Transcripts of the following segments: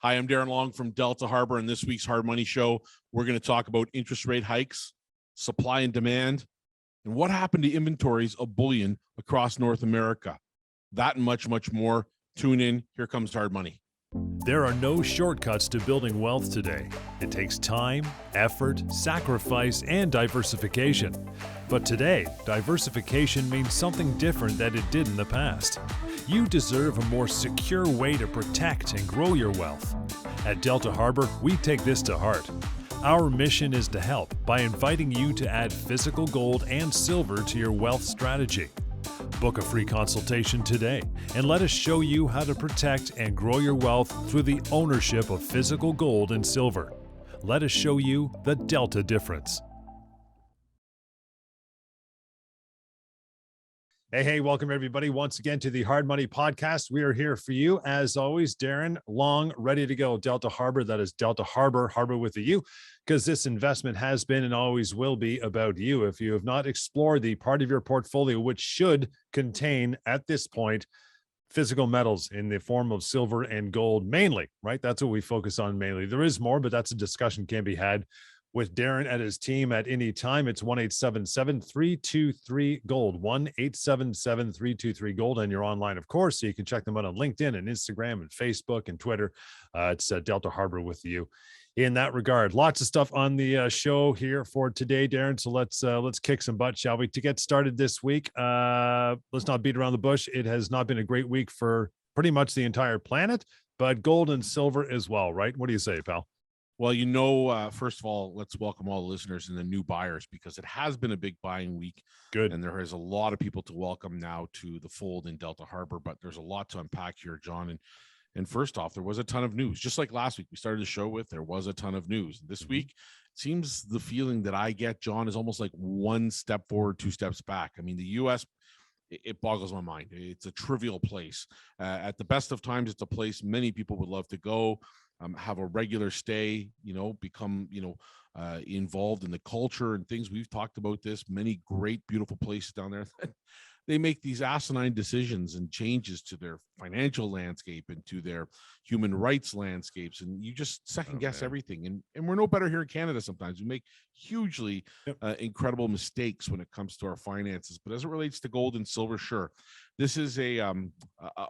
Hi, I'm Darren Long from Delta Harbour, and this week's Hard Money Show, we're going to talk about interest rate hikes, supply and demand, and what happened to inventories of bullion across North America. That and much, much more. Tune in. Here comes Hard Money. There are no shortcuts to building wealth today. It takes time, effort, sacrifice, and diversification. But today, diversification means something different than it did in the past. You deserve a more secure way to protect and grow your wealth. At Delta Harbour, we take this to heart. Our mission is to help by inviting you to add physical gold and silver to your wealth strategy. Book a free consultation today and let us show you how to protect and grow your wealth through the ownership of physical gold and silver. Let us show you the Delta difference. Hey, welcome everybody once again to the Hard Money Podcast. We are here for you, as always. Darren Long, ready to go. Delta Harbour, that is Delta Harbour, Harbour with a U, because this investment has been and always will be about you. If you have not explored the part of your portfolio which should contain, at this point, physical metals in the form of silver and gold mainly, right? That's what we focus on mainly. There is more, but that's a discussion can be had with Darren and his team at any time. It's 1-877-323-GOLD, 1-877-323-GOLD, and you're online, of course, so you can check them out on LinkedIn and Instagram and Facebook and Twitter. It's Delta Harbour with you in that regard. Lots of stuff on the show here for today, Darren, so let's kick some butt, shall we? To get started this week, let's not beat around the bush. It has not been a great week for pretty much the entire planet, but gold and silver as well, right? What do you say, pal? Well, first of all, let's welcome all the listeners and the new buyers, because it has been a big buying week. Good. And there is a lot of people to welcome now to the fold in Delta Harbour, but there's a lot to unpack here, John. And first off, there was a ton of news. Just like last week, we started the show with, there was a ton of news. This week, it seems the feeling that I get, John, is almost like one step forward, two steps back. I mean, the U.S., it boggles my mind. It's a trivial place. At the best of times, it's a place many people would love to go. Have a regular stay, become, involved in the culture and things. We've talked about this, many great, beautiful places down there. They make these asinine decisions and changes to their financial landscape and to their human rights landscapes. And you just second guess everything. And we're no better here in Canada. Sometimes we make hugely incredible mistakes when it comes to our finances. But as it relates to gold and silver, sure. This is a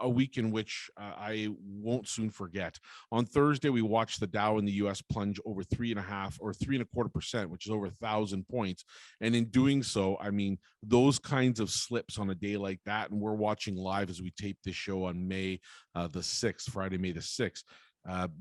week in which I won't soon forget. On Thursday, we watched the Dow in the U.S. plunge over 3.5 or 3.25%, which is over 1,000 points. And in doing so, I mean, those kinds of slips on a day like that, and we're watching live as we tape this show on May the 6th, Friday, May the 6th.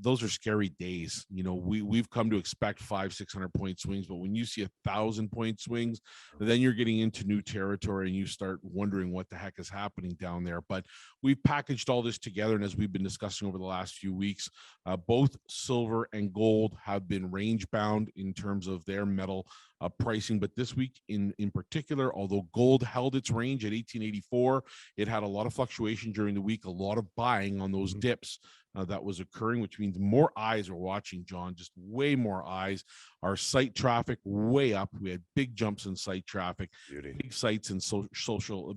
Those are scary days. We've come to expect 500-600 point swings, but when you see 1,000 point swings, then you're getting into new territory and you start wondering what the heck is happening down there. But we've packaged all this together, and as we've been discussing over the last few weeks, both silver and gold have been range bound in terms of their metal pricing. But this week in particular, although gold held its range at 1884, it had a lot of fluctuation during the week, a lot of buying on those dips that was occurring, which means more eyes are watching, John, just way more eyes. Our site traffic way up. We had big jumps in site traffic, big sites and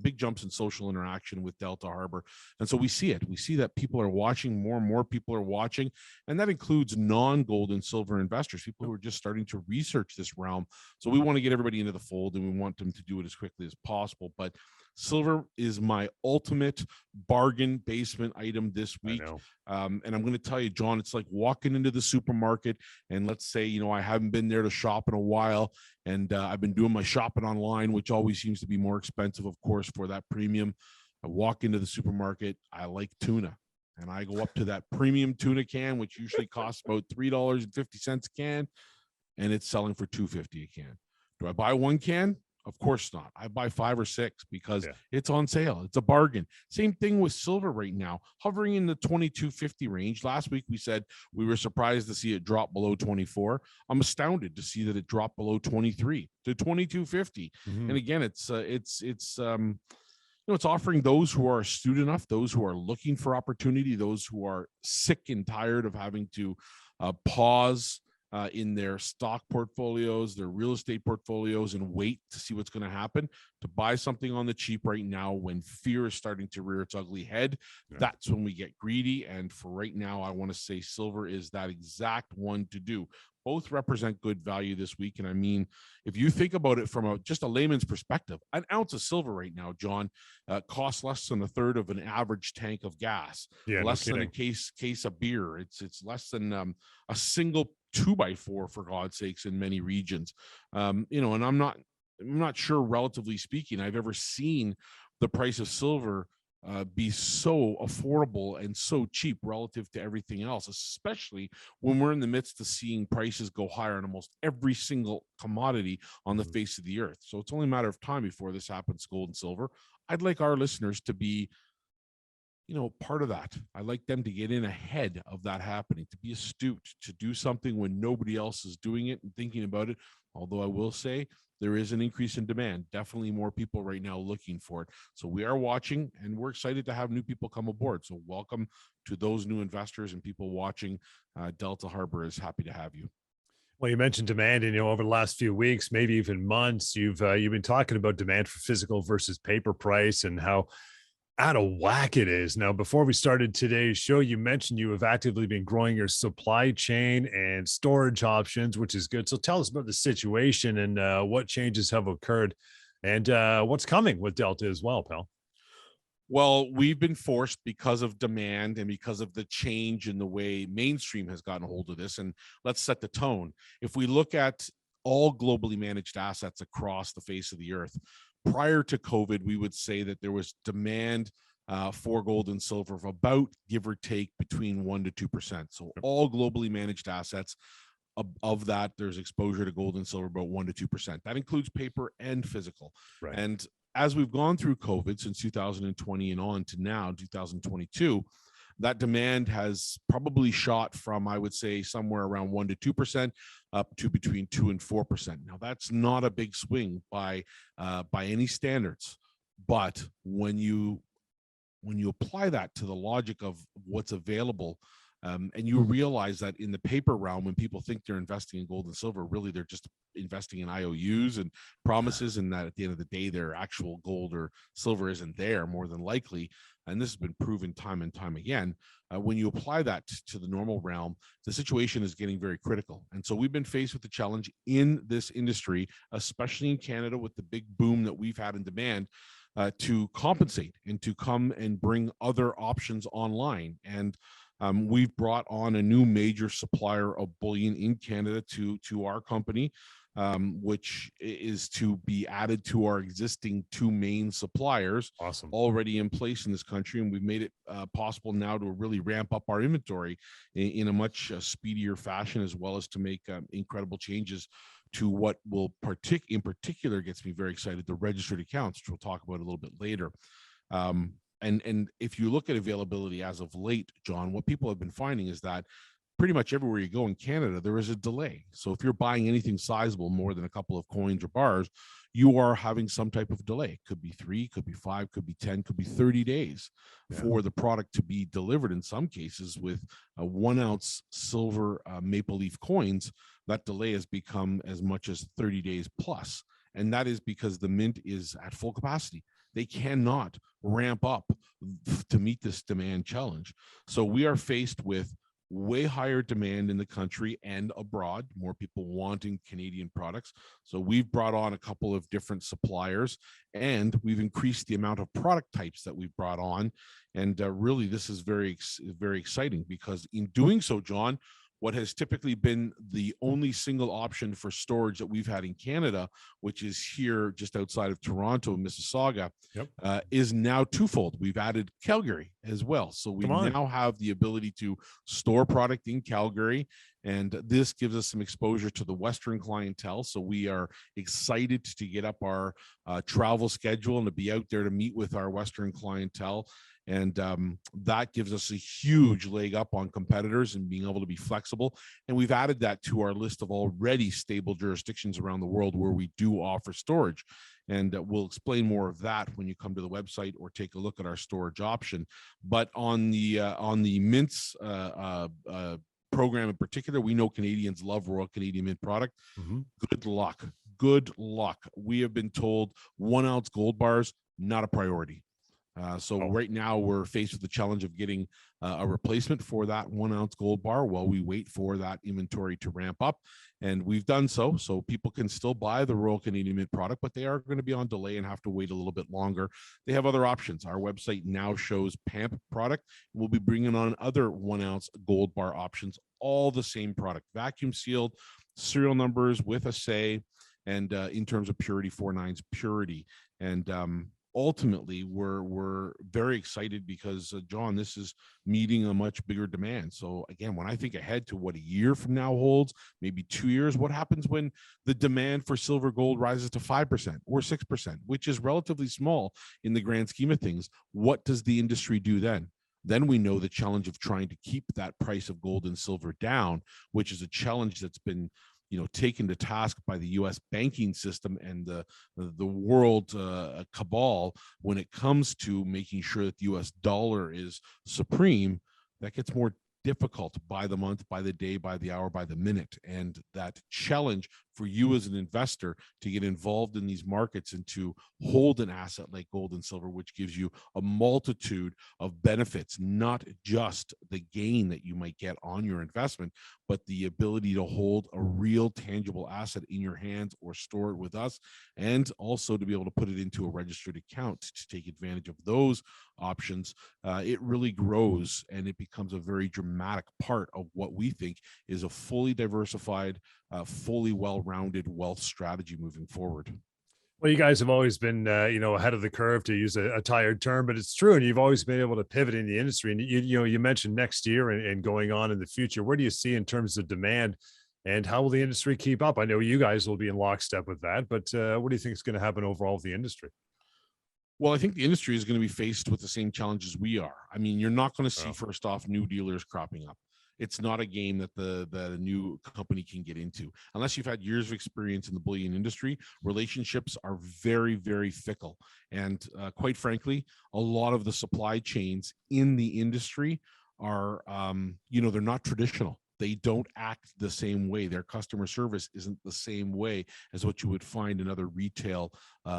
big jumps in social interaction with Delta Harbour. And so we see it. We see that people are watching, more and more people are watching. And that includes non-gold and silver investors, people who are just starting to research this realm. So we want to get everybody into the fold, and we want them to do it as quickly as possible. But silver is my ultimate bargain basement item this week. And I'm going to tell you, John, it's like walking into the supermarket, and let's say, I haven't been there to shop in a while, and I've been doing my shopping online, which always seems to be more expensive, of course, for that premium. I walk into the supermarket. I like tuna, and I go up to that premium tuna can, which usually costs about $3.50 a can, and it's selling for $2.50 a can. Do I buy one can? Of course not. I buy 5 or 6 because it's on sale. It's a bargain. Same thing with silver right now, hovering in the 22.50 range. Last week we said we were surprised to see it drop below 24. I'm astounded to see that it dropped below 23 to 22.50. And again, it's offering those who are astute enough, those who are looking for opportunity, those who are sick and tired of having to pause in their stock portfolios, their real estate portfolios, and wait to see what's going to happen, to buy something on the cheap right now when fear is starting to rear its ugly head. Yeah. That's when we get greedy. And for right now, I want to say silver is that exact one to do. Both represent good value this week. And I mean, if you think about it from just a layman's perspective, an ounce of silver right now, John, costs less than a third of an average tank of gas, Yeah, no less than a kidding. case of beer. It's less than a single 2x4, for God's sakes, in many regions. And I'm not sure, relatively speaking, I've ever seen the price of silver be so affordable and so cheap relative to everything else, especially when we're in the midst of seeing prices go higher on almost every single commodity on the face of the earth. So it's only a matter of time before this happens, gold and silver. I'd like our listeners to be part of that. I like them to get in ahead of that happening, to be astute, to do something when nobody else is doing it and thinking about it. Although I will say there is an increase in demand, definitely more people right now looking for it. So we are watching, and we're excited to have new people come aboard. So welcome to those new investors and people watching. Delta Harbour is happy to have you. Well, you mentioned demand, and over the last few weeks, maybe even months, you've been talking about demand for physical versus paper price and how out of whack it is. Now, before we started today's show, you mentioned you have actively been growing your supply chain and storage options, which is good. So tell us about the situation and what changes have occurred and what's coming with Delta as well, pal. Well, we've been forced, because of demand and because of the change in the way mainstream has gotten a hold of this. And let's set the tone. If we look at all globally managed assets across the face of the earth, prior to COVID, we would say that there was demand for gold and silver of about, give or take, between 1% to 2%. So all globally managed assets, of that, there's exposure to gold and silver about 1% to 2%. That includes paper and physical. Right. And as we've gone through COVID since 2020 and on to now, 2022, that demand has probably shot from, I would say, somewhere around 1% to 2% up to between 2% and 4%. Now, that's not a big swing by any standards, but when you apply that to the logic of what's available, and you realize that in the paper realm, when people think they're investing in gold and silver, really they're just investing in IOUs and promises, and that at the end of the day, their actual gold or silver isn't there, more than likely. And this has been proven time and time again. When you apply that to the normal realm, the situation is getting very critical. And so we've been faced with the challenge in this industry, especially in Canada, with the big boom that we've had in demand, to compensate and to come and bring other options online. And we've brought on a new major supplier of bullion in Canada to our company, which is to be added to our existing two main suppliers. Awesome. Already in place in this country. And we've made it possible now to really ramp up our inventory in a much speedier fashion, as well as to make incredible changes to what will in particular gets me very excited, the registered accounts, which we'll talk about a little bit later. And if you look at availability as of late, John, what people have been finding is that pretty much everywhere you go in Canada, there is a delay. So if you're buying anything sizable, more than a couple of coins or bars, you are having some type of delay. Could be 3, could be 5, could be 10, could be 30 days for the product to be delivered. In some cases, with a 1 ounce silver maple leaf coins, that delay has become as much as 30 days plus. And that is because the mint is at full capacity. They cannot ramp up to meet this demand challenge. So we are faced with way higher demand in the country and abroad, more people wanting Canadian products. So we've brought on a couple of different suppliers, and we've increased the amount of product types that we've brought on. And really, this is very, very exciting, because in doing so, John, what has typically been the only single option for storage that we've had in Canada, which is here just outside of Toronto, Mississauga, is now twofold. We've added Calgary as well. So we now have the ability to store product in Calgary, and this gives us some exposure to the Western clientele. So we are excited to get up our travel schedule and to be out there to meet with our Western clientele. And that gives us a huge leg up on competitors and being able to be flexible. And we've added that to our list of already stable jurisdictions around the world where we do offer storage. And we'll explain more of that when you come to the website or take a look at our storage option. But on the Mint's program in particular. We know Canadians love Royal Canadian Mint product. Good luck. Good luck. We have been told 1 ounce gold bars, not a priority. So right now we're faced with the challenge of getting a replacement for that 1 ounce gold bar while we wait for that inventory to ramp up. And we've done so. So people can still buy the Royal Canadian Mint product, but they are going to be on delay and have to wait a little bit longer. They have other options. Our website now shows PAMP product. We'll be bringing on other 1 ounce gold bar options, all the same product, vacuum sealed, serial numbers with a say, and in terms of purity, 4.9's purity. And ultimately, we're very excited because, John, this is meeting a much bigger demand. So again, when I think ahead to what a year from now holds, maybe 2 years, what happens when the demand for silver gold rises to 5% or 6%, which is relatively small in the grand scheme of things? What does the industry do then? Then we know the challenge of trying to keep that price of gold and silver down, which is a challenge that's been taken to task by the U.S. banking system and the world cabal when it comes to making sure that the U.S. dollar is supreme. That gets more difficult by the month, by the day, by the hour, by the minute. And that challenge for you as an investor to get involved in these markets and to hold an asset like gold and silver, which gives you a multitude of benefits, not just the gain that you might get on your investment, but the ability to hold a real tangible asset in your hands or store it with us, and also to be able to put it into a registered account to take advantage of those options. It really grows and it becomes a very dramatic part of what we think is a fully diversified, fully well-rounded wealth strategy moving forward. Well, you guys have always been, ahead of the curve, to use a tired term, but it's true. And you've always been able to pivot in the industry. And you mentioned next year and going on in the future. Where do you see in terms of demand, and how will the industry keep up? I know you guys will be in lockstep with that, but what do you think is going to happen overall with the industry? Well, I think the industry is going to be faced with the same challenges we are. I mean, you're not going to see, first off, new dealers cropping up. It's not a game that a new company can get into unless you've had years of experience in the bullion industry. Relationships are very, very fickle, and quite frankly, a lot of the supply chains in the industry are, they're not traditional. They don't act the same way. Their customer service isn't the same way as what you would find in other retail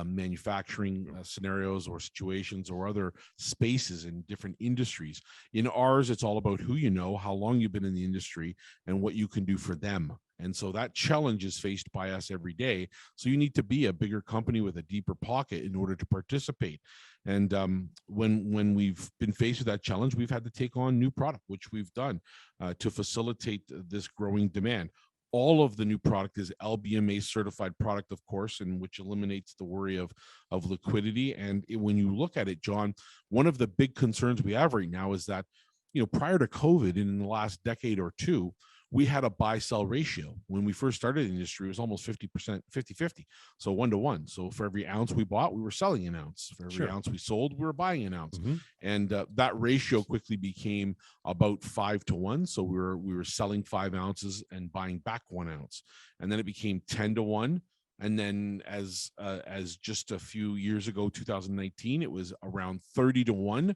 manufacturing scenarios or situations or other spaces in different industries. In ours, it's all about who you know, how long you've been in the industry, and what you can do for them. And so that challenge is faced by us every day. So you need to be a bigger company with a deeper pocket in order to participate. And when we've been faced with that challenge, we've had to take on new product, which we've done to facilitate this growing demand. All of the new product is LBMA certified product, of course, and which eliminates the worry of liquidity. And when you look at it, John, one of the big concerns we have right now is that, prior to COVID, in the last decade or two, we had a buy-sell ratio. When we first started the industry, it was almost 50%, 50-50. So 1-to-1. So for every ounce we bought, we were selling an ounce. For every ounce we sold, we were buying an ounce. And that ratio quickly became about 5-to-1. So we were selling 5 ounces and buying back 1 ounce. And then it became 10-to-1. And then as just a few years ago, 2019, it was around 30-to-1.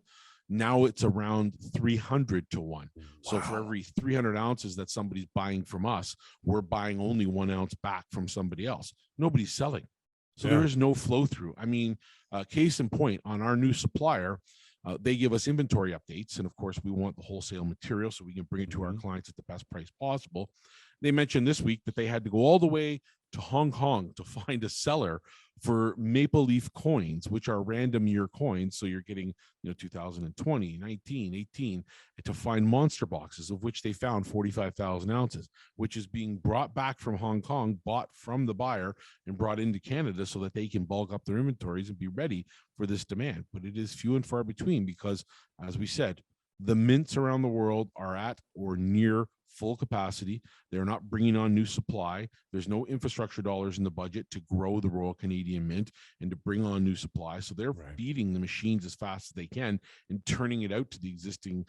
Now it's around 300-to-1. Wow. So for every 300 ounces that somebody's buying from us, we're buying only 1 ounce back from somebody else. Nobody's selling. So there is no flow through. I mean, case in point, on our new supplier, they give us inventory updates. And of course, we want the wholesale material so we can bring it to our clients at the best price possible. They mentioned this week that they had to go all the way to Hong Kong to find a seller for maple leaf coins, which are random year coins. So you're getting, 2020, 19, 18, to find monster boxes, of which they found 45,000 ounces, which is being brought back from Hong Kong, bought from the buyer and brought into Canada so that they can bulk up their inventories and be ready for this demand. But it is few and far between because, as we said, the mints around the world are at or near full capacity. They're not bringing on new supply. There's no infrastructure dollars in the budget to grow the Royal Canadian Mint and to bring on new supply. So they're feeding the machines as fast as they can and turning it out to the existing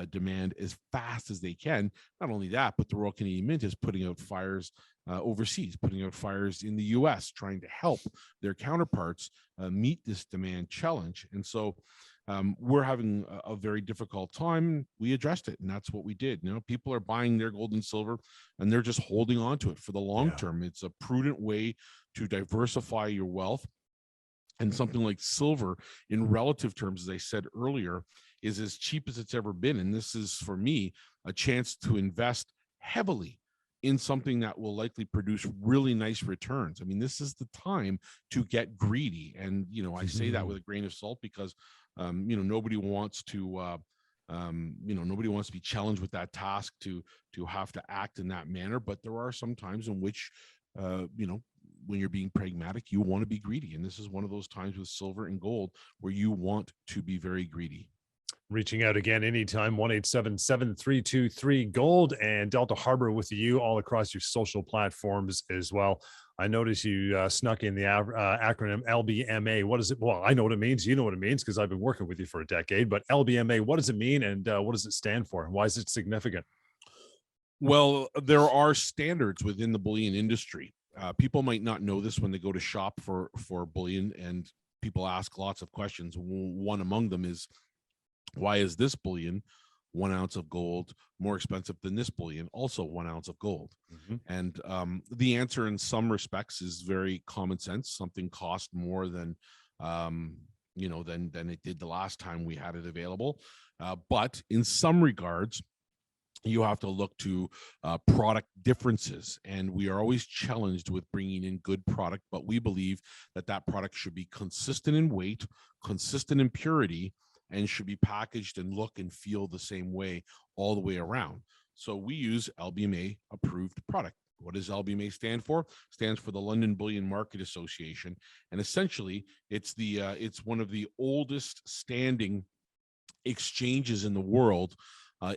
demand as fast as they can. Not only that, but the Royal Canadian Mint is putting out fires overseas, putting out fires in the US, trying to help their counterparts meet this demand challenge. And so we're having a very difficult time. We addressed it, and that's what we did. People are buying their gold and silver, and they're just holding on to it for the long term. It's a prudent way to diversify your wealth. And something like silver, in relative terms, as I said earlier, is as cheap as it's ever been. And this is, for me, a chance to invest heavily in something that will likely produce really nice returns. I mean, this is the time to get greedy. And, I say that with a grain of salt because, nobody wants to, nobody wants to be challenged with that task to have to act in that manner. But there are some times in which, when you're being pragmatic, you want to be greedy. And this is one of those times with silver and gold where you want to be very greedy. Reaching out again anytime, 1-877-7323-GOLD, and Delta Harbour with you all across your social platforms as well. I noticed you snuck in the acronym LBMA. What is it? Well, I know what it means. You know what it means because I've been working with you for a decade. But LBMA, what does it mean, and what does it stand for? Why is it significant? Well, there are standards within the bullion industry. People might not know this when they go to shop for bullion, and people ask lots of questions. One among them is, why is this bullion, 1 ounce of gold, more expensive than this bullion, also 1 ounce of gold? And the answer in some respects is very common sense. Something cost more than it did the last time we had it available. But in some regards, you have to look to product differences, and we are always challenged with bringing in good product, but we believe that product should be consistent in weight, consistent in purity, and should be packaged and look and feel the same way all the way around. So we use LBMA approved product. What does LBMA stand for? Stands for the London Bullion Market Association, and essentially it's one of the oldest standing exchanges in the world,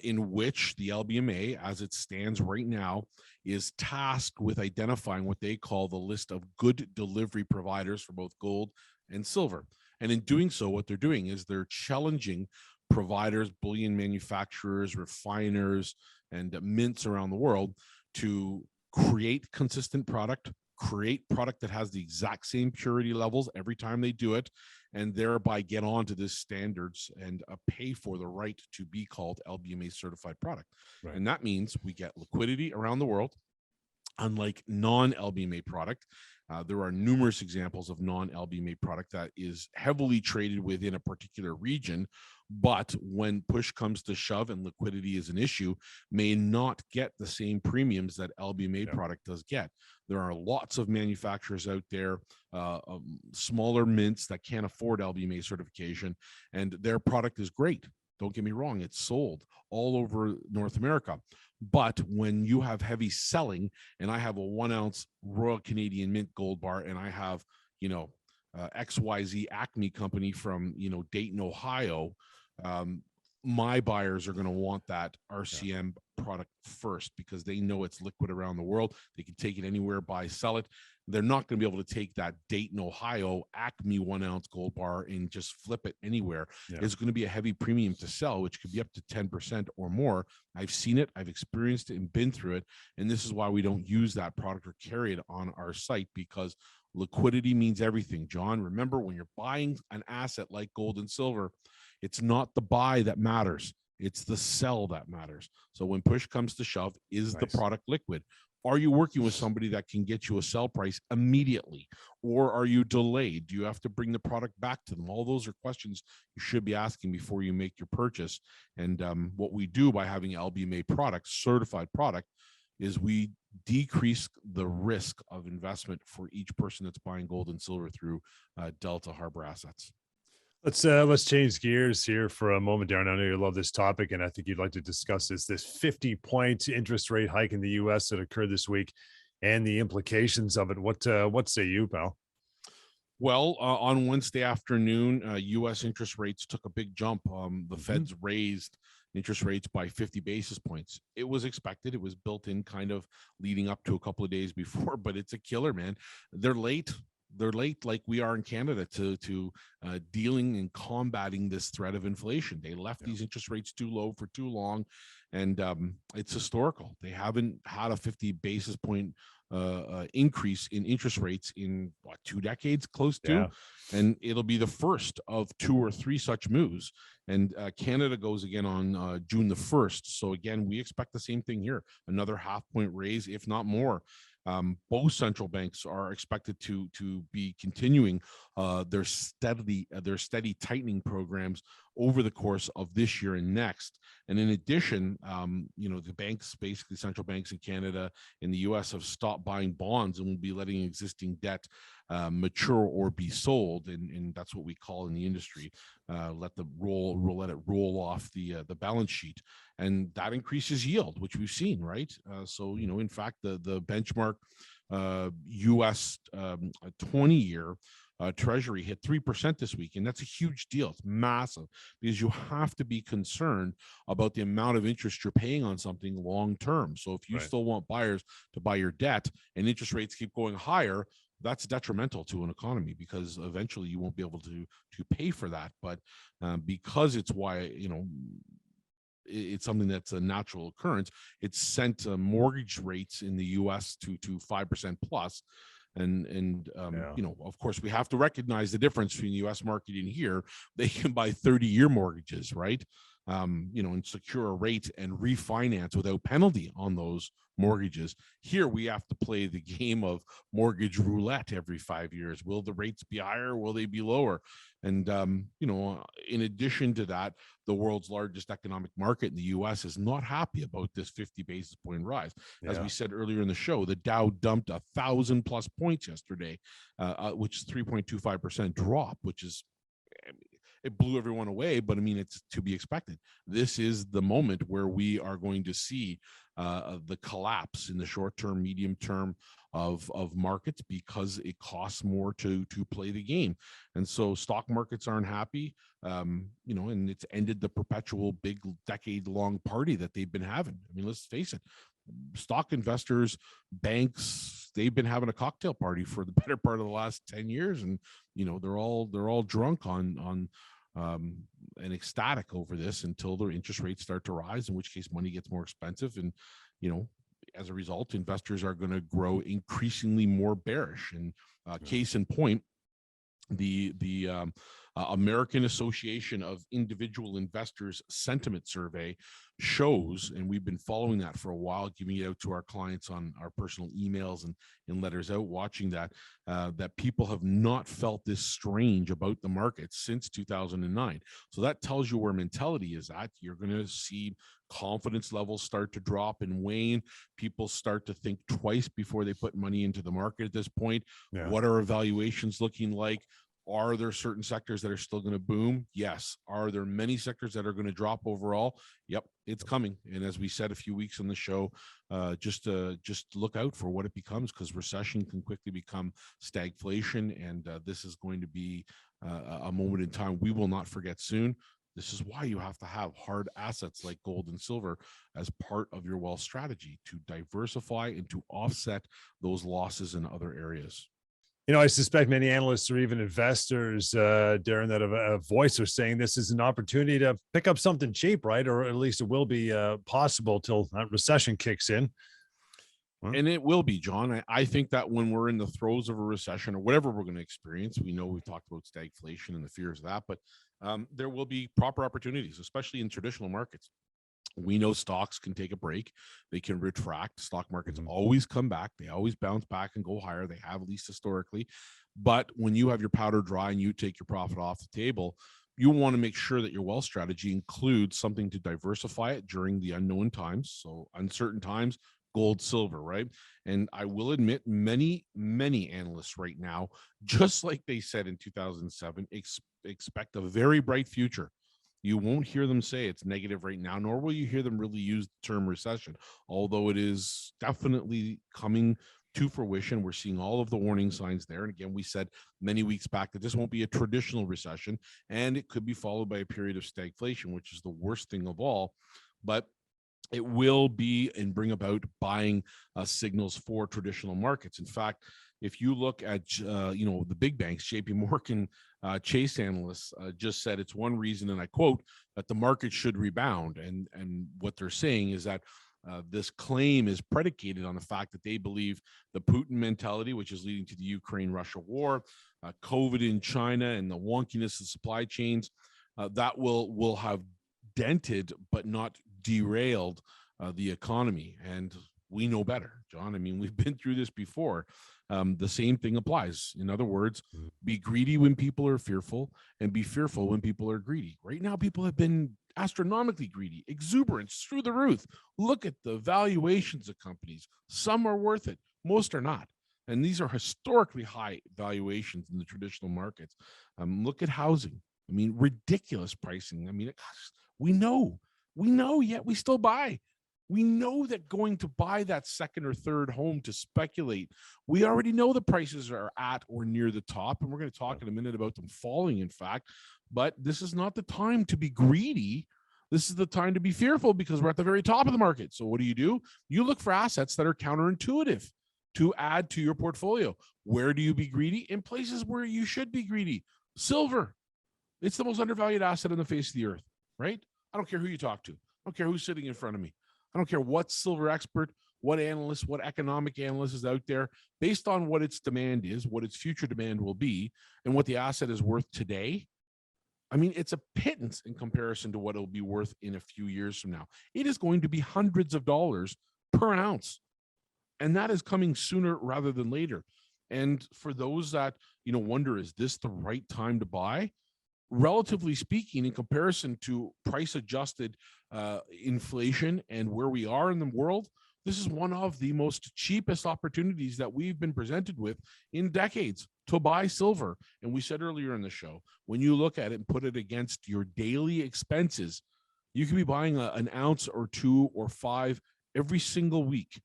in which the LBMA, as it stands right now, is tasked with identifying what they call the list of good delivery providers for both gold and silver. And in doing so, what they're doing is they're challenging providers, bullion manufacturers, refiners, and mints around the world to create consistent product, create product that has the exact same purity levels every time they do it, and thereby get onto this standards and pay for the right to be called LBMA certified product. Right. And that means we get liquidity around the world. Unlike non-LBMA product, there are numerous examples of non-LBMA product that is heavily traded within a particular region, but when push comes to shove and liquidity is an issue, may not get the same premiums that LBMA product does get. There are lots of manufacturers out there, smaller mints that can't afford LBMA certification, and their product is great. Don't get me wrong, it's sold all over North America. But when you have heavy selling, and I have a 1 ounce Royal Canadian Mint gold bar, and I have, XYZ Acme company from, Dayton, Ohio, my buyers are going to want that RCM product first because they know it's liquid around the world. They can take it anywhere, buy, sell it. They're not going to be able to take that Dayton, Ohio Acme 1 ounce gold bar and just flip it anywhere. It's going to be a heavy premium to sell, which could be up to 10% or more. I've seen it, I've experienced it and been through it. And this is why we don't use that product or carry it on our site, because liquidity means everything. John, remember, when you're buying an asset like gold and silver, it's not the buy that matters. It's the sell that matters. So when push comes to shove, is the product liquid? Are you working with somebody that can get you a sell price immediately? Or are you delayed? Do you have to bring the product back to them? All those are questions you should be asking before you make your purchase. And what we do by having LBMA product, certified product, is we decrease the risk of investment for each person that's buying gold and silver through Delta Harbour Assets. Let's change gears here for a moment, Darren. I know you love this topic, and I think you'd like to discuss this 50-point interest rate hike in the U.S. that occurred this week and the implications of it. What say you, pal? Well, on Wednesday afternoon, U.S. interest rates took a big jump. The Feds raised interest rates by 50 basis points. It was expected. It was built in kind of leading up to a couple of days before, but it's a killer, man. They're late. They're late, like we are in Canada, to dealing and combating this threat of inflation. They left these interest rates too low for too long, and it's historical. They haven't had a 50 basis point increase in interest rates in 2 decades, close to, and it'll be the first of 2 or 3 such moves. And Canada goes again on June the 1st. So again, we expect the same thing here, another half point raise, if not more. Both central banks are expected to be continuing their steady tightening programs over the course of this year and next. And in addition, the banks, basically central banks in Canada and the U.S., have stopped buying bonds and will be letting existing debt mature or be sold, and that's what we call in the industry let it roll off the balance sheet, and that increases yield, which we've seen, right? So in fact, the benchmark U.S. 20-year Treasury hit 3% this week, and that's a huge deal. It's massive, because you have to be concerned about the amount of interest you're paying on something long term. So if you still want buyers to buy your debt and interest rates keep going higher, that's detrimental to an economy, because eventually you won't be able to pay for that. But because it's why, it's something that's a natural occurrence, it's sent mortgage rates in the U.S. to 5% plus. And of course, we have to recognize the difference between the U.S. market and here. They can buy 30-year mortgages, right? And secure a rate and refinance without penalty on those mortgages. Here, we have to play the game of mortgage roulette every 5 years. Will the rates be higher? Will they be lower? And, in addition to that, the world's largest economic market in the U.S. is not happy about this 50 basis point rise. As we said earlier in the show, the Dow dumped 1,000+ points yesterday, which is 3.25% drop, which is, it blew everyone away, but I mean, it's to be expected. This is the moment where we are going to see the collapse in the short term, medium term of markets, because it costs more to play the game. And so stock markets aren't happy, and it's ended the perpetual big decade-long party that they've been having. I mean, let's face it, stock investors, banks, they've been having a cocktail party for the better part of the last 10 years. And, they're all drunk on and ecstatic over this until their interest rates start to rise, in which case money gets more expensive. And, as a result, investors are going to grow increasingly more bearish. And case in point, the American Association of Individual Investors Sentiment Survey shows, and we've been following that for a while, giving it out to our clients on our personal emails and letters out, watching that people have not felt this strange about the market since 2009. So that tells you where mentality is at. You're going to see confidence levels start to drop and wane. People start to think twice before they put money into the market at this point. What are evaluations looking like? Are there certain sectors that are still going to boom? Yes. Are there many sectors that are going to drop overall? Yep, it's coming. And as we said a few weeks on the show, just look out for what it becomes, because recession can quickly become stagflation, and this is going to be a moment in time we will not forget soon. This is why you have to have hard assets like gold and silver as part of your wealth strategy, to diversify and to offset those losses in other areas. I suspect many analysts or even investors, Darren, that have a voice are saying this is an opportunity to pick up something cheap, right? Or at least it will be possible till that recession kicks in. And it will be, John. I think that when we're in the throes of a recession or whatever we're going to experience, we know we've talked about stagflation and the fears of that, but there will be proper opportunities, especially in traditional markets. We know stocks can take a break. They can retract. Stock markets always come back. They always bounce back and go higher. They have, at least historically. But when you have your powder dry and you take your profit off the table, you want to make sure that your wealth strategy includes something to diversify it during the unknown times. So uncertain times, gold, silver, right? And I will admit, many analysts right now, just like they said in 2007, expect a very bright future. You won't hear them say it's negative right now, nor will you hear them really use the term recession, although it is definitely coming to fruition. We're seeing all of the warning signs there. And again, we said many weeks back that this won't be a traditional recession, and it could be followed by a period of stagflation, which is the worst thing of all. But it will be and bring about buying signals for traditional markets. In fact, if you look at the big banks, JP Morgan Chase analysts just said it's one reason, and I quote, that the market should rebound. And what they're saying is that this claim is predicated on the fact that they believe the Putin mentality, which is leading to the Ukraine-Russia war, COVID in China, and the wonkiness of supply chains, that will have dented but not derailed the economy. And we know better, John. I mean, we've been through this before. The same thing applies. In other words, be greedy when people are fearful, and be fearful when people are greedy. Right now, people have been astronomically greedy, exuberance through the roof. Look at the valuations of companies. Some are worth it, most are not. And these are historically high valuations in the traditional markets. Look at housing. I mean, ridiculous pricing. I mean, gosh, we know, yet we still buy. We know that going to buy that second or third home to speculate, we already know the prices are at or near the top. And we're going to talk in a minute about them falling, in fact. But this is not the time to be greedy. This is the time to be fearful, because we're at the very top of the market. So what do? You look for assets that are counterintuitive to add to your portfolio. Where do you be greedy? In places where you should be greedy. Silver. It's the most undervalued asset on the face of the earth, right? I don't care who you talk to. I don't care who's sitting in front of me. I don't care what silver expert, what analyst, what economic analyst is out there, based on what its demand is, what its future demand will be, and what the asset is worth today. I mean, it's a pittance in comparison to what it'll be worth in a few years from now. It is going to be hundreds of dollars per ounce. And that is coming sooner rather than later. And for those that, wonder, is this the right time to buy? Relatively speaking, in comparison to price adjusted inflation and where we are in the world, this is one of the most cheapest opportunities that we've been presented with in decades to buy silver. And we said earlier in the show, when you look at it and put it against your daily expenses, you can be buying an ounce or 2 or 5 every single week,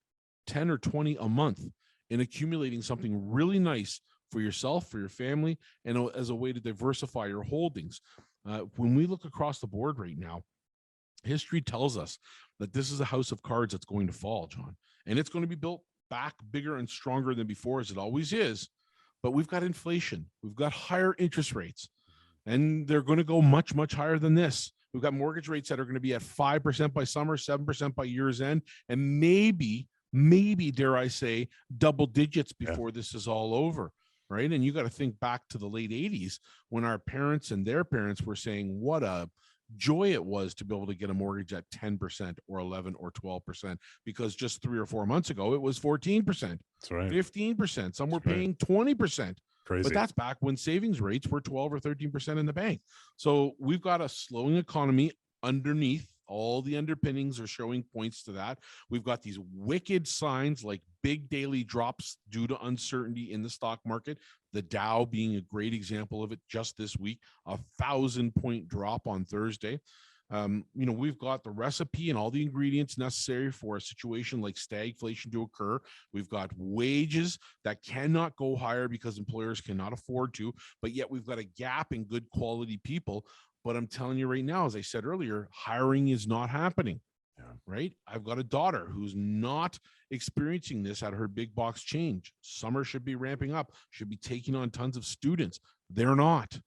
10 or 20 a month, and accumulating something really nice for yourself, for your family, and as a way to diversify your holdings. When we look across the board right now, history tells us that this is a house of cards that's going to fall, John, and it's going to be built back bigger and stronger than before, as it always is. But we've got inflation, we've got higher interest rates, and they're going to go much, much higher than this. We've got mortgage rates that are going to be at 5% by summer, 7% by year's end, and maybe, dare I say, double digits before this is all over. Right. And you got to think back to the late 80s when our parents and their parents were saying what a joy it was to be able to get a mortgage at 10% or 11 or 12%, because just 3 or 4 months ago, it was 14%, that's right, 15%. Some were paying 20%. Crazy. But that's back when savings rates were 12 or 13% in the bank. So we've got a slowing economy underneath. All the underpinnings are showing points to that. We've got these wicked signs like big daily drops due to uncertainty in the stock market. The Dow being a great example of it just this week, 1,000-point drop on Thursday. We've got the recipe and all the ingredients necessary for a situation like stagflation to occur. We've got wages that cannot go higher because employers cannot afford to, but yet we've got a gap in good quality people. But I'm telling you right now, as I said earlier, hiring is not happening. Yeah. Right. I've got a daughter who's not experiencing this at her big box change. Summer should be ramping up, should be taking on tons of students. They're not.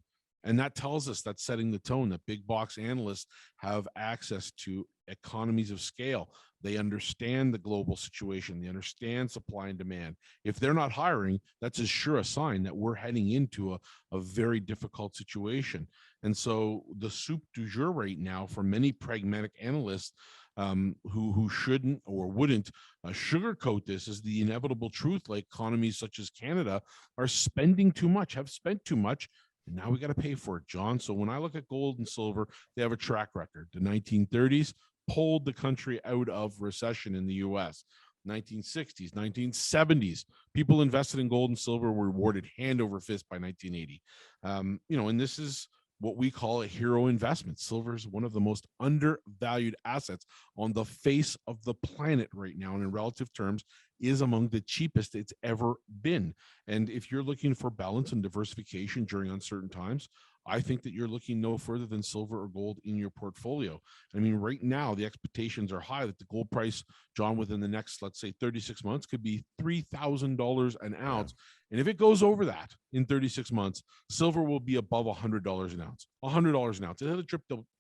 And that tells us, that's setting the tone, that big box analysts have access to economies of scale. They understand the global situation. They understand supply and demand. If they're not hiring, that's as sure a sign that we're heading into a very difficult situation. And so the soup du jour right now for many pragmatic analysts who shouldn't or wouldn't sugarcoat this is the inevitable truth, like economies such as Canada are spending too much, have spent too much, and now we got to pay for it, John. So when I look at gold and silver, they have a track record. The 1930s pulled the country out of recession in the U.S. 1960s, 1970s, people invested in gold and silver were rewarded hand over fist by 1980. And this is what we call a hero investment. Silver is one of the most undervalued assets on the face of the planet right now, and in relative terms is among the cheapest it's ever been. And if you're looking for balance and diversification during uncertain times, I think that you're looking no further than silver or gold in your portfolio. I mean, right now, the expectations are high that the gold price, John, within the next, let's say, 36 months could be $3,000 an ounce. And if it goes over that in 36 months, silver will be above $100 an ounce. $100 an ounce. It had a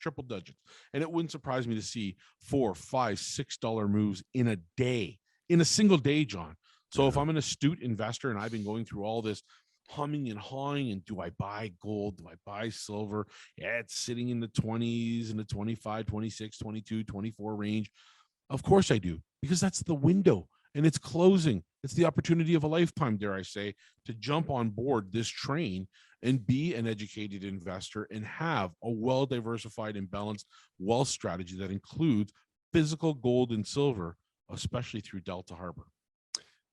triple digits. And it wouldn't surprise me to see $4, $5, $6 moves in a day, in a single day, John. So if I'm an astute investor and I've been going through all this humming and hawing, and do I buy gold? Do I buy silver? Yeah, it's sitting in the 20s, in the 25, 26, 22, 24 range. Of course I do, because that's the window and it's closing. It's the opportunity of a lifetime, dare I say, to jump on board this train and be an educated investor and have a well-diversified and balanced wealth strategy that includes physical gold and silver, especially through Delta Harbour.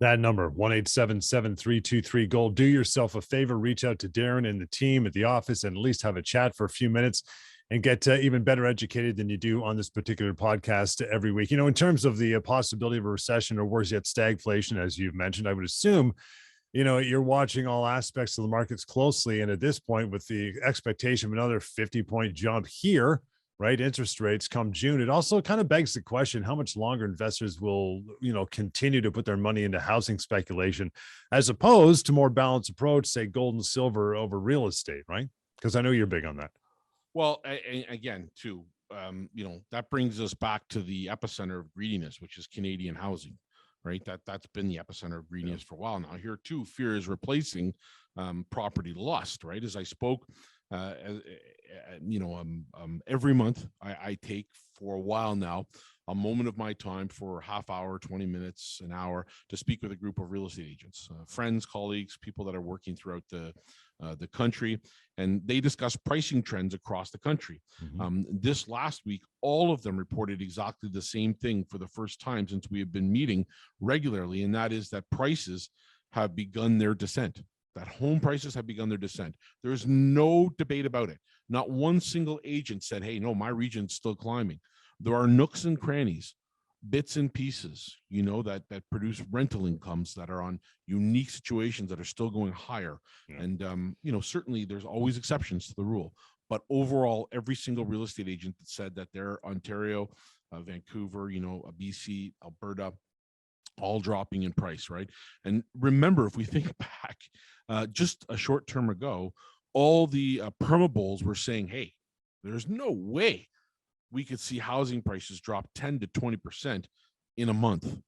That number, 1-877-323-GOLD. Do yourself a favor, reach out to Darren and the team at the office and at least have a chat for a few minutes and get even better educated than you do on this particular podcast every week. You know, in terms of the possibility of a recession or worse yet, stagflation, as you've mentioned, I would assume, you know, you're watching all aspects of the markets closely. And at this point, with the expectation of another 50-point jump here, right, interest rates come June, it also kind of begs the question how much longer investors will, you know, continue to put their money into housing speculation as opposed to more balanced approach, say gold and silver over real estate, right? Because I know you're big on that. Well, again, too, you know, that brings us back to the epicenter of greediness, which is Canadian housing, right? That's been the epicenter of greediness for a while now. Here, too, fear is replacing property lust, right? As I spoke, you know, every month I take for a while now a moment of my time for a half hour, 20 minutes, an hour to speak with a group of real estate agents, friends, colleagues, people that are working throughout the country, and they discuss pricing trends across the country. This last week, all of them reported exactly the same thing for the first time since we have been meeting regularly, and that is that prices have begun their descent. That home prices have begun their descent. There's no debate about it. Not one single agent said, hey, no, my region's still climbing. There are nooks and crannies, bits and pieces, you know, that produce rental incomes that are on unique situations that are still going higher. And, you know, certainly there's always exceptions to the rule. But overall, every single real estate agent that said that they're Ontario, Vancouver, you know, BC, Alberta, all dropping in price, right? And remember, if we think back just a short term ago, all the permabulls were saying, hey, there's no way we could see housing prices drop 10 to 20% in a month.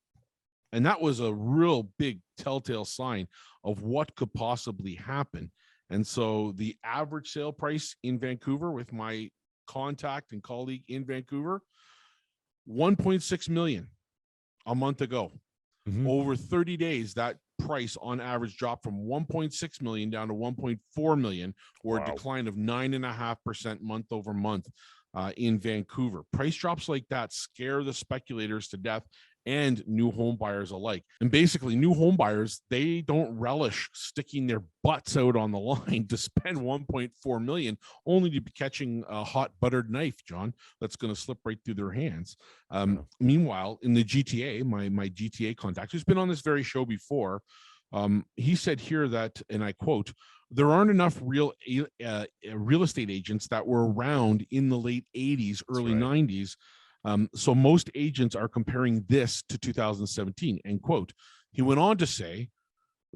And that was a real big telltale sign of what could possibly happen. And so the average sale price in Vancouver, with my contact and colleague in Vancouver, 1.6 million a month ago. Over 30 days, that price on average dropped from 1.6 million down to 1.4 million, or a decline of 9.5% month over month in Vancouver. Price drops like that scare the speculators to death and new home buyers alike. And basically, new home buyers, they don't relish sticking their butts out on the line to spend 1.4 million only to be catching a hot buttered knife, John, that's going to slip right through their hands. Meanwhile, in the GTA, my GTA contact, who's been on this very show before, he said here that, and I quote, there aren't enough real estate agents that were around in the late 80s, early 90s. So most agents are comparing this to 2017, end quote. He went on to say,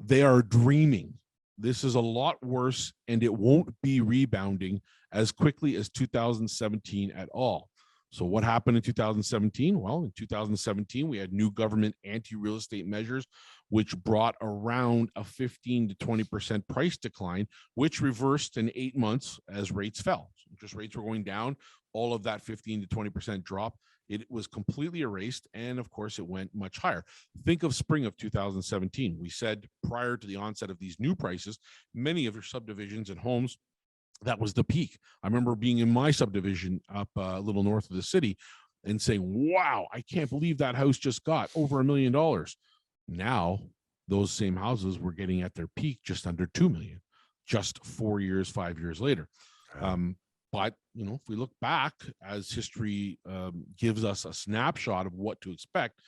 they are dreaming. This is a lot worse, and it won't be rebounding as quickly as 2017 at all. So what happened in 2017? Well, in 2017, we had new government anti-real estate measures, which brought around a 15 to 20% price decline, which reversed in 8 months as rates fell. So interest rates were going down. All of that 15 to 20% drop, it was completely erased. And of course, it went much higher. Think of spring of 2017. We said prior to the onset of these new prices, many of your subdivisions and homes, that was the peak. I remember being in my subdivision up a little north of the city and saying, wow, I can't believe that house just got over $1 million. Now, those same houses were getting at their peak just under 2 million, just 4 years, 5 years later. But, you know, if we look back as history gives us a snapshot of what to expect,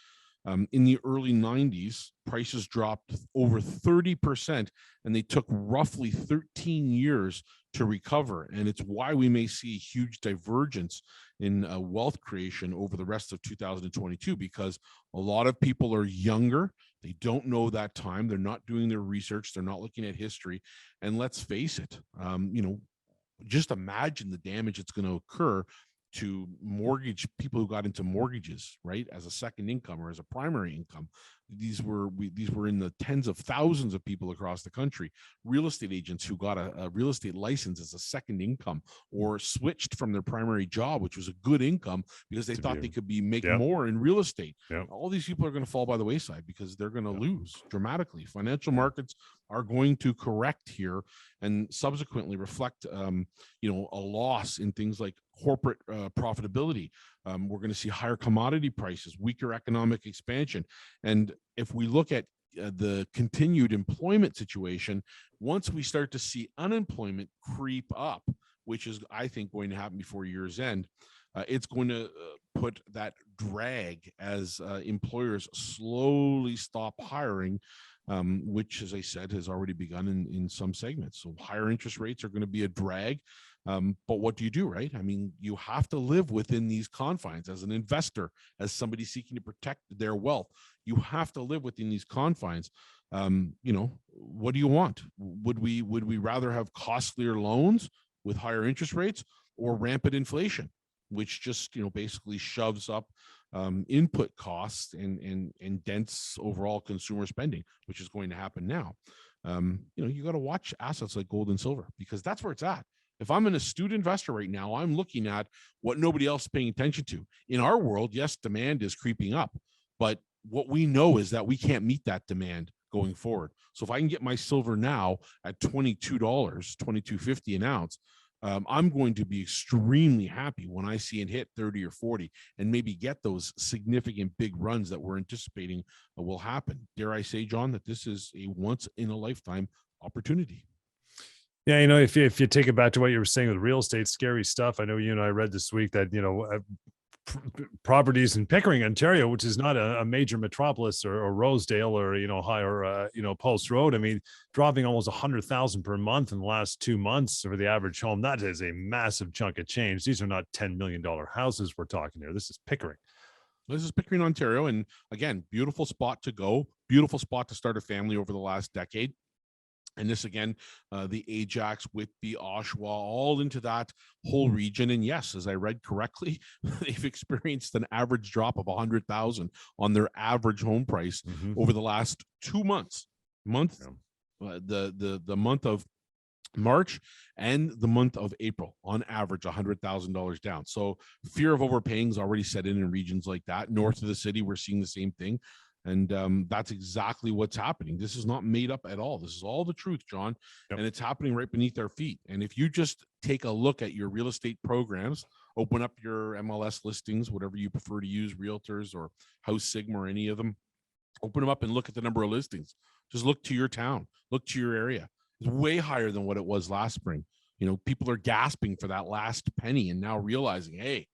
In the early 90s, prices dropped over 30%, and they took roughly 13 years to recover. And it's why we may see a huge divergence in wealth creation over the rest of 2022, because a lot of people are younger. They don't know that time. They're not doing their research. They're not looking at history. And let's face it, just imagine the damage that's going to occur to mortgage people who got into mortgages, right, as a second income or as a primary income. These were in the tens of thousands of people across the country. Real estate agents who got a real estate license as a second income, or switched from their primary job, which was a good income, because they thought they could make more in real estate. All these people are going to fall by the wayside because they're going to lose dramatically. Financial markets are going to correct here and subsequently reflect a loss in things like corporate profitability. We're going to see higher commodity prices, weaker economic expansion. And if we look at the continued employment situation, once we start to see unemployment creep up, which is, I think, going to happen before year's end, it's going to put that drag as employers slowly stop hiring, which, as I said, has already begun in some segments. So higher interest rates are going to be a drag. But what do you do, right? I mean, you have to live within these confines as an investor, as somebody seeking to protect their wealth. You have to live within these confines. What do you want? Would we rather have costlier loans with higher interest rates, or rampant inflation, which just basically shoves up input costs and dents overall consumer spending, which is going to happen now? You got to watch assets like gold and silver, because that's where it's at. If I'm an astute investor right now, I'm looking at what nobody else is paying attention to. In our world, yes, demand is creeping up, but what we know is that we can't meet that demand going forward. So if I can get my silver now at $22, $22.50 an ounce, I'm going to be extremely happy when I see it hit 30 or 40 and maybe get those significant big runs that we're anticipating will happen. Dare I say, John, that this is a once in a lifetime opportunity. Yeah, if you take it back to what you were saying with real estate, scary stuff. I know you and I read this week that properties in Pickering, Ontario, which is not a major metropolis, or Rosedale, or higher Pulse Road. I mean, dropping almost 100,000 per month in the last 2 months for the average home. That is a massive chunk of change. These are not $10 million houses we're talking here. This is Pickering. This is Pickering, Ontario, and again, beautiful spot to go. Beautiful spot to start a family over the last decade. And this, again, the Ajax, Whitby, Oshawa, all into that whole region. And yes, as I read correctly, they've experienced an average drop of 100,000 on their average home price over the last 2 months. The month of March and the month of April, on average, $100,000 down. So fear of overpaying is already set in regions like that. North of the city, we're seeing the same thing. And that's exactly what's happening. This is not made up at all. This is all the truth, John. And it's happening right beneath our feet. And if you just take a look at your real estate programs, open up your MLS listings, whatever you prefer to use, Realtors or House Sigma or any of them, open them up and look at the number of listings. Just look to your town, look to your area. It's way higher than what it was last spring. People are gasping for that last penny and now realizing, hey,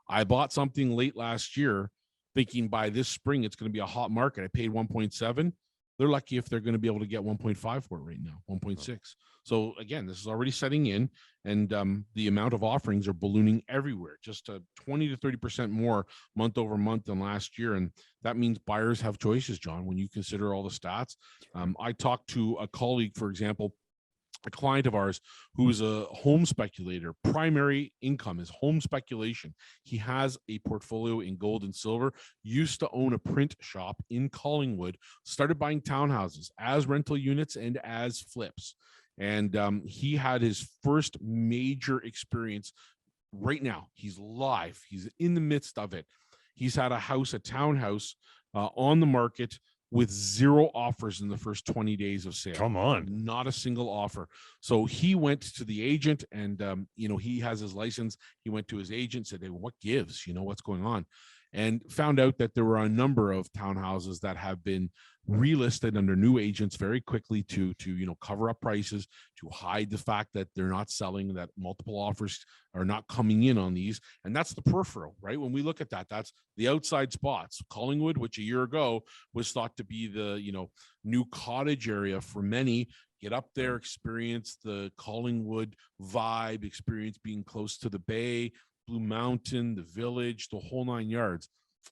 I bought something late last year thinking by this spring it's going to be a hot market. I paid 1.7. They're lucky if they're going to be able to get 1.5 for it right now, 1.6. So again, this is already setting in, and the amount of offerings are ballooning everywhere, just 20 to 30% more month over month than last year. And that means buyers have choices, John, when you consider all the stats. I talked to a colleague, for example, a client of ours who is a home speculator. Primary income is home speculation. He has a portfolio in gold and silver, used to own a print shop in Collingwood, started buying townhouses as rental units and as flips. And he had his first major experience right now. He's live. He's in the midst of it. He's had a townhouse on the market with 0 offers in the first 20 days of sale. Come on. Not a single offer. So he went to the agent and, he has his license. He went to his agent, said, hey, what gives? What's going on? and found out that there were a number of townhouses that have been relisted under new agents very quickly to cover up prices, to hide the fact that they're not selling, that multiple offers are not coming in on these. And that's the peripheral, right? When we look at that, that's the outside spots. Collingwood, which a year ago was thought to be the new cottage area for many. Get up there, experience the Collingwood vibe, experience being close to the bay, Blue Mountain, the village, the whole 9 yards.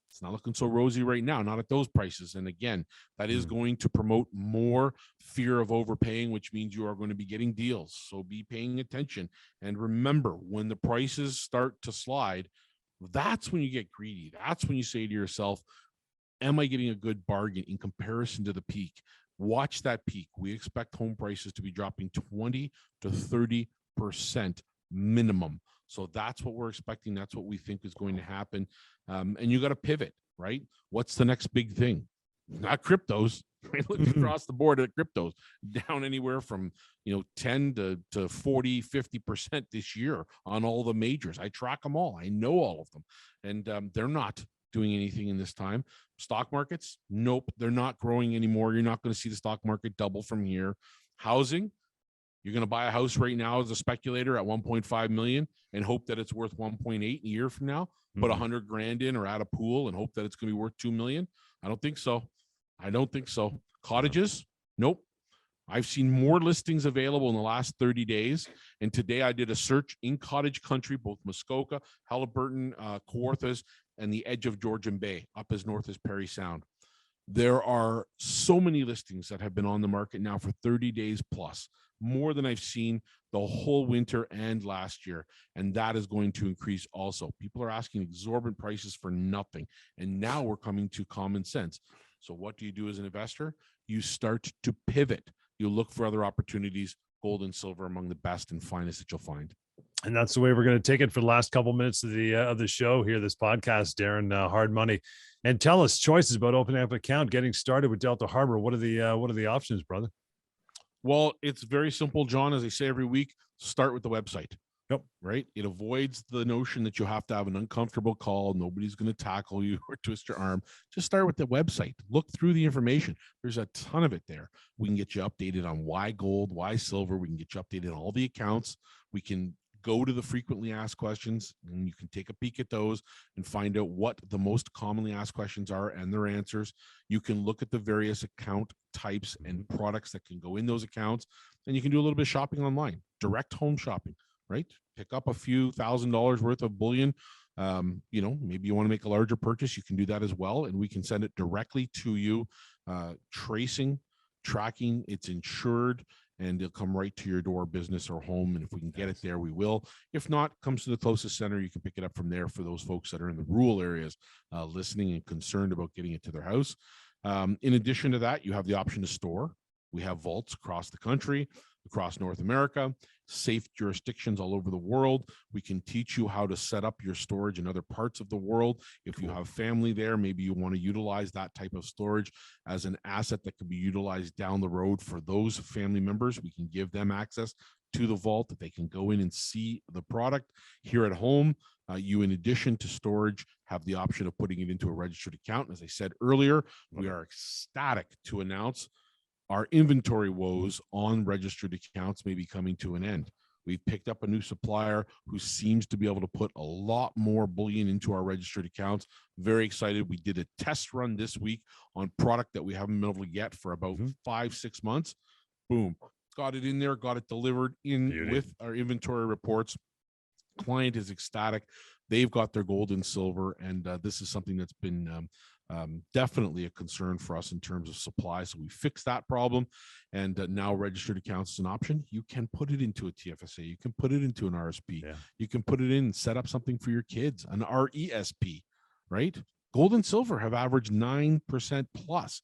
It's not looking so rosy right now, not at those prices. And again, that is going to promote more fear of overpaying, which means you are going to be getting deals. So be paying attention. And remember, when the prices start to slide, that's when you get greedy. That's when you say to yourself, am I getting a good bargain in comparison to the peak? Watch that peak. We expect home prices to be dropping 20 to 30% minimum. So that's what we're expecting. That's what we think is going to happen. And you got to pivot, right? What's the next big thing? Not cryptos. Right? Look across the board at cryptos, down anywhere from 10 to 40, 50% this year on all the majors. I track them all. I know all of them. And they're not doing anything in this time. Stock markets, nope, they're not growing anymore. You're not going to see the stock market double from here. Housing, you're going to buy a house right now as a speculator at 1.5 million and hope that it's worth 1.8 a year from now. Put 100 grand in or add a pool and hope that it's going to be worth 2 million. I don't think so. Cottages, nope. I've seen more listings available in the last 30 days. And today I did a search in cottage country, both Muskoka, Halliburton, Kawarthas, and the edge of Georgian Bay, up as north as Parry Sound. There are so many listings that have been on the market now for 30 days plus, more than I've seen the whole winter and last year. And that is going to increase also. People are asking exorbitant prices for nothing. And now we're coming to common sense. So what do you do as an investor? You start to pivot. You look for other opportunities. Gold and silver among the best and finest that you'll find. And that's the way we're going to take it for the last couple minutes of the show here, this podcast, Darren. Hard money, and tell us choices about opening up an account, getting started with Delta Harbour. What are the options, brother? Well, it's very simple, John. As I say every week, start with the website. Yep. Right. It avoids the notion that you have to have an uncomfortable call. Nobody's going to tackle you or twist your arm. Just start with the website. Look through the information. There's a ton of it there. We can get you updated on why gold, why silver. We can get you updated on all the accounts. We can go to the frequently asked questions and you can take a peek at those and find out what the most commonly asked questions are and their answers. You can look at the various account types and products that can go in those accounts, and you can do a little bit of shopping online, direct home shopping, right? Pick up a few $1,000s worth of bullion. Maybe you want to make a larger purchase. You can do that as well. And we can send it directly to you, tracking, it's insured, and it'll come right to your door, business or home. And if we can get it there, we will. If not, comes to the closest center. You can pick it up from there for those folks that are in the rural areas listening and concerned about getting it to their house. In addition to that, you have the option to store. We have vaults across the country, across North America, safe jurisdictions all over the world. We can teach you how to set up your storage in other parts of the world. If you have family there, maybe you want to utilize that type of storage as an asset that can be utilized down the road for those family members. We can give them access to the vault that they can go in and see the product here at home. You, in addition to storage, have the option of putting it into a registered account. As I said earlier, we are ecstatic to announce our inventory woes on registered accounts may be coming to an end. We've picked up a new supplier who seems to be able to put a lot more bullion into our registered accounts. Very excited. We did a test run this week on product that we haven't been able to get for about 5-6 months. Boom. Got it in there, got it delivered in with our inventory reports. Client is ecstatic. They've got their gold and silver, and this is something that's been definitely a concern for us in terms of supply. So we fixed that problem, and now registered accounts is an option. You can put it into a TFSA. You can put it into an RSP. Yeah. You can put it in and set up something for your kids, an RESP, right? Gold and silver have averaged 9% plus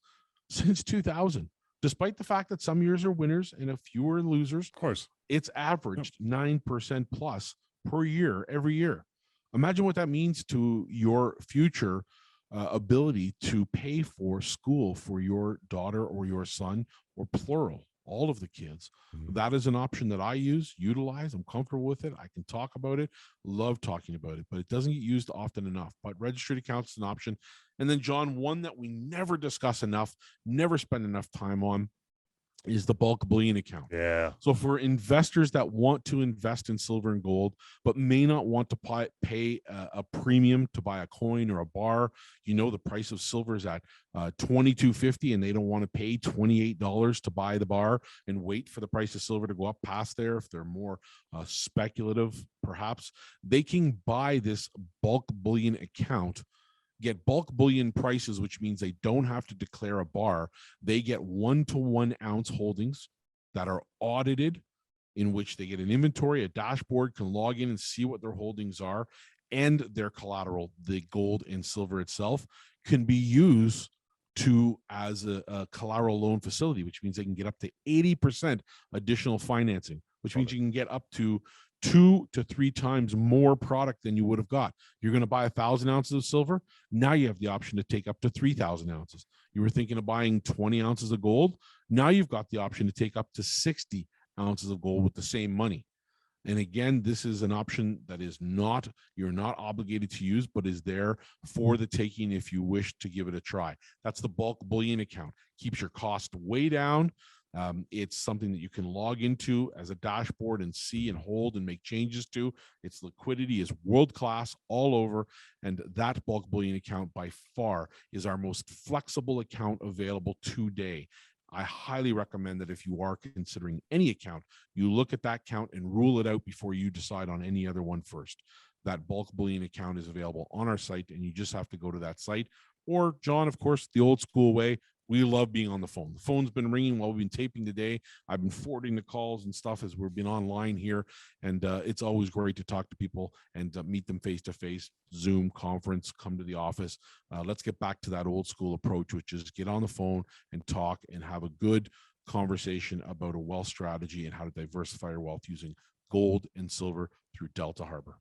since 2000. Despite the fact that some years are winners and a few are losers, of course, it's averaged 9% plus per year, every year. Imagine what that means to your future ability to pay for school for your daughter or your son, or plural, all of the kids. Mhm. That is an option that I utilize. I'm comfortable with it. I can talk about it, love talking about it, but it doesn't get used often enough. But registered accounts is an option. And then, John, one that we never discuss enough, never spend enough time on, is the bulk bullion account. Yeah. So for investors that want to invest in silver and gold, but may not want to pay a premium to buy a coin or a bar, the price of silver is at $22.50, and they don't want to pay $28 to buy the bar and wait for the price of silver to go up past there. If they're more speculative, perhaps they can buy this bulk bullion account, get bulk bullion prices, which means they don't have to declare a bar. They get 1-to-1 ounce holdings that are audited, in which they get an inventory, a dashboard, can log in and see what their holdings are, and their collateral, the gold and silver itself, can be used as a collateral loan facility, which means they can get up to 80% additional financing, which means you can get up to 2 to 3 times more product than you would have got. You're going to buy 1,000 ounces of silver. Now you have the option to take up to 3,000 ounces. You were thinking of buying 20 ounces of gold. Now you've got the option to take up to 60 ounces of gold with the same money. And again, this is an option that you're not obligated to use, but is there for the taking if you wish to give it a try. That's the bulk bullion account. Keeps your cost way down. It's something that you can log into as a dashboard and see and hold and make changes to. Its liquidity is world-class all over, and that bulk bullion account by far is our most flexible account available today. I highly recommend that if you are considering any account, you look at that account and rule it out before you decide on any other one first. That bulk bullion account is available on our site, and you just have to go to that site. Or, John, of course, the old school way, we love being on the phone. The phone's been ringing while we've been taping today. I've been forwarding the calls and stuff as we've been online here. And it's always great to talk to people and meet them face to face, Zoom, conference, come to the office. Let's get back to that old school approach, which is get on the phone and talk and have a good conversation about a wealth strategy and how to diversify your wealth using gold and silver through Delta Harbour.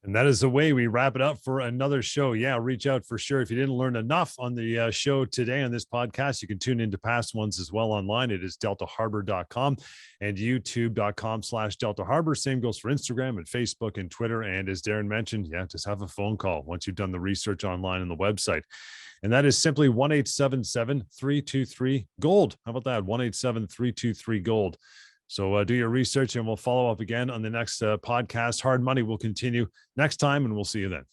And that is the way we wrap it up for another show. Yeah, reach out for sure. If you didn't learn enough on the show today on this podcast, you can tune into past ones as well online. It is deltaharbor.com and youtube.com/Delta Harbor. Same goes for Instagram and Facebook and Twitter. And as Darren mentioned, just have a phone call once you've done the research online on the website. And that is simply 1-877-323-GOLD. How about that? 1-877-323-GOLD. So do your research, and we'll follow up again on the next podcast. Hard Money will continue next time, and we'll see you then.